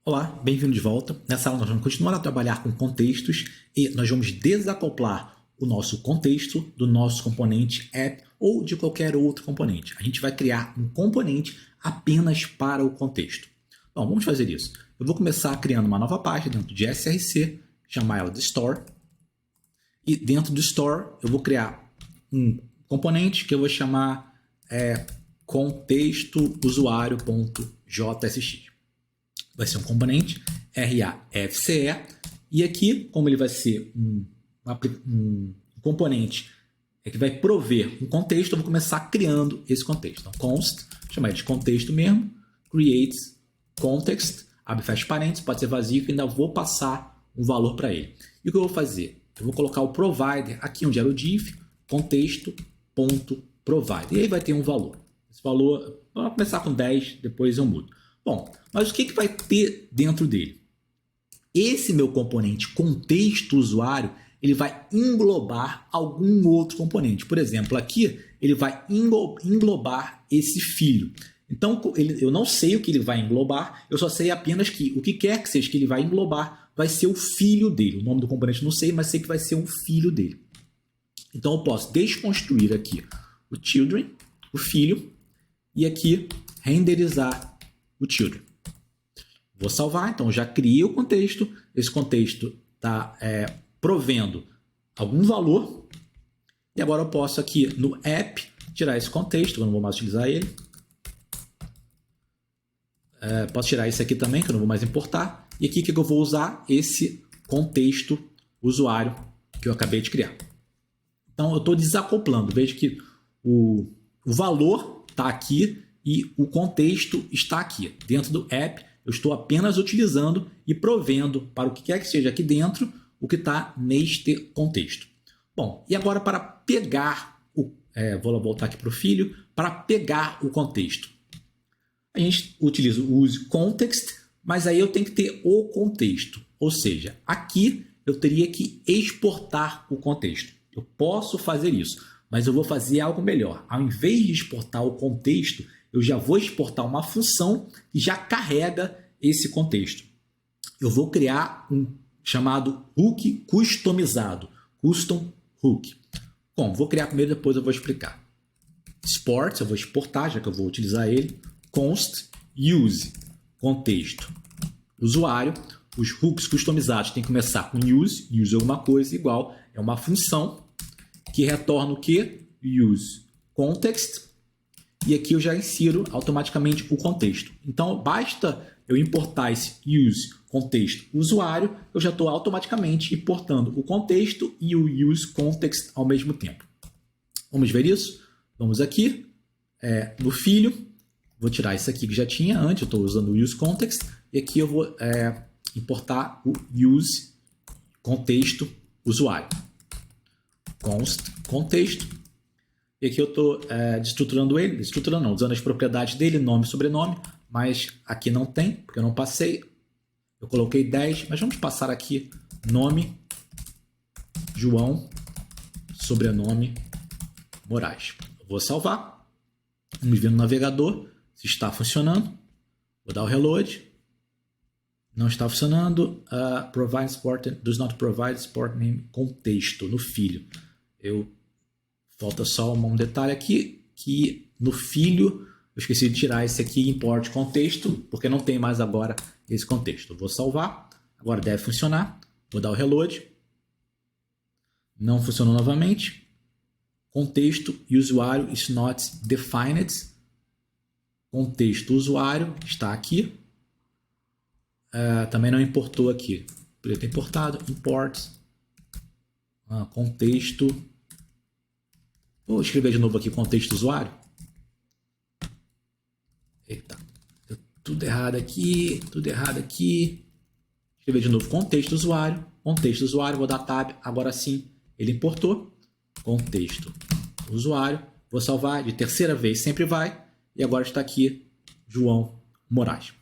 Olá, bem-vindo de volta. Nessa aula nós vamos continuar a trabalhar com contextos e nós vamos desacoplar o nosso contexto do nosso componente app ou de qualquer outro componente. A gente vai criar um componente apenas para o contexto. Bom, vamos fazer isso. Eu vou começar criando uma nova página dentro de SRC, chamar ela de Store. E dentro do Store eu vou criar um componente que eu vou chamar contexto usuário.jsx. Vai ser um componente RAFCE, e aqui, como ele vai ser um componente que vai prover um contexto, eu vou começar criando esse contexto. Então, const, chamar de contexto mesmo, creates context, abre e fecha parênteses, pode ser vazio, que ainda vou passar um valor para ele. E o que eu vou fazer? Eu vou colocar o provider aqui onde era o div, contexto.provider, e aí vai ter um valor. Esse valor, vamos começar com 10, depois eu mudo. Bom, mas o que vai ter dentro dele? Esse meu componente contexto usuário, ele vai englobar algum outro componente. Por exemplo, aqui ele vai englobar esse filho. Então, eu não sei o que ele vai englobar, eu só sei apenas que o que quer que seja que ele vai englobar vai ser o filho dele. O nome do componente eu não sei, mas sei que vai ser um filho dele. Então, eu posso desconstruir aqui o children, o filho, e aqui renderizar o children. Vou salvar, então já criei o contexto. Esse contexto está provendo algum valor. E agora eu posso aqui no app tirar esse contexto, eu não vou mais utilizar ele. Posso tirar esse aqui também, que eu não vou mais importar. E aqui que eu vou usar esse contexto usuário que eu acabei de criar. Então eu estou desacoplando. Veja que o valor está aqui e o contexto está aqui. Dentro do app, eu estou apenas utilizando e provendo para o que quer que seja aqui dentro o que está neste contexto. Bom, e agora para pegar vou voltar aqui para o filho, para pegar o contexto. A gente utiliza o useContext, mas aí eu tenho que ter o contexto. Ou seja, aqui eu teria que exportar o contexto. Eu posso fazer isso, mas eu vou fazer algo melhor. Ao invés de exportar o contexto, eu já vou exportar uma função que já carrega esse contexto. Eu vou criar um chamado hook customizado, custom hook. Bom, vou criar primeiro, depois eu vou explicar. Export, eu vou exportar, já que eu vou utilizar ele. Const use, contexto usuário. Os hooks customizados tem que começar com use alguma coisa, igual, é uma função que retorna o que? Use context. E aqui eu já insiro automaticamente o contexto. Então, basta eu importar esse use contexto usuário, eu já estou automaticamente importando o contexto e o use context ao mesmo tempo. Vamos ver isso? Vamos aqui, no filho, vou tirar isso aqui que já tinha antes, eu estou usando o use context, e aqui eu vou importar o use contexto usuário. Const contexto. E aqui eu estou destruturando ele, usando as propriedades dele, nome e sobrenome, mas aqui não tem, porque eu não passei. Eu coloquei 10, mas vamos passar aqui nome, João, sobrenome, Moraes. Eu vou salvar, vamos ver no navegador se está funcionando. Vou dar o reload. Não está funcionando. Provide support, does not provide support name contexto, no filho. Falta só um detalhe aqui, que no filho eu esqueci de tirar esse aqui, import contexto, porque não tem mais agora esse contexto. Eu vou salvar, agora deve funcionar, vou dar o reload, não funcionou novamente, contexto e usuário is not defined, contexto usuário está aqui, também não importou aqui, poderia ter importado, import, contexto. Vou escrever de novo aqui contexto usuário. Eita, deu tudo errado aqui, Escrever de novo contexto usuário, vou dar tab, agora sim ele importou. Contexto usuário, vou salvar de terceira vez, sempre vai, e agora está aqui João Moraes.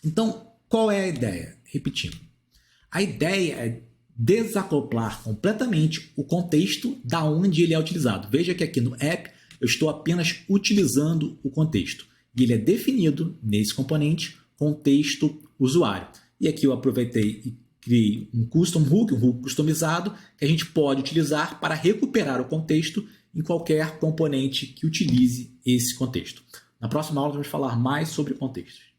Então, qual é a ideia? Repetindo, a ideia é desacoplar completamente o contexto da onde ele é utilizado. Veja que aqui no app eu estou apenas utilizando o contexto. E ele é definido nesse componente contexto usuário. E aqui eu aproveitei e criei um custom hook, um hook customizado, que a gente pode utilizar para recuperar o contexto em qualquer componente que utilize esse contexto. Na próxima aula, vamos falar mais sobre contextos.